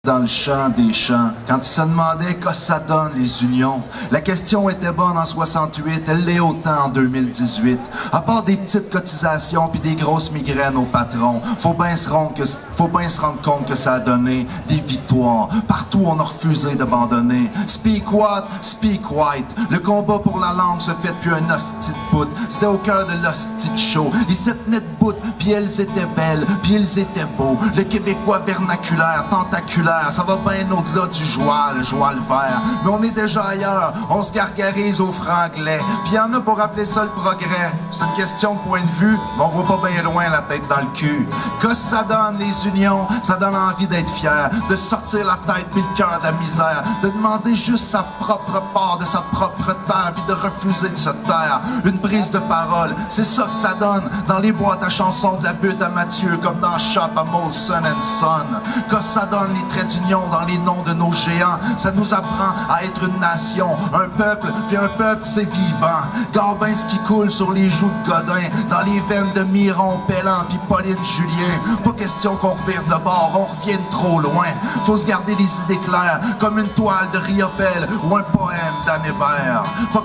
Dans le champ des champs, quand il se demandait qu'est-ce que ça donne les unions, la question était bonne en 68, elle l'est autant en 2018. À part des petites cotisations puis des grosses migraines aux patrons, faut bien se rendre compte que ça a donné des victoires. Partout on a refusé d'abandonner. Speak what? Speak white. Le combat pour la langue se fait depuis un hostie de bout. C'était au cœur de l'hostie de show. Ils se tenaient debout, puis elles étaient belles, puis ils étaient beaux. Le québécois vernaculaire, tentaculaire, ça va bien au-delà du joie le vert. Mais on est déjà ailleurs, on se gargarise au franglais. Puis y'en a pour appeler ça le progrès. C'est une question de point de vue, mais on voit pas bien loin la tête dans le cul. Que ça donne les unions, ça donne envie d'être fier, de sortir la tête puis le cœur de la misère, de demander juste sa propre part de sa propre terre puis de refuser de se taire. Une prise de parole, c'est ça que ça donne dans les boîtes à chansons de la butte à Mathieu comme dans Shop à Molson & Son. Que ça donne les traits d'union dans les noms de nos géants, ça nous apprend à être une nation, un peuple, puis un peuple c'est vivant. Garbin ce qui coule sur les joues de Godin, dans les veines de Miron, Pellan puis Pauline Julien. Pas question qu'on revire de bord, on revienne trop loin. Faut se garder les idées claires, comme une toile de Riopelle ou un poème d'Anne Hébert. Pas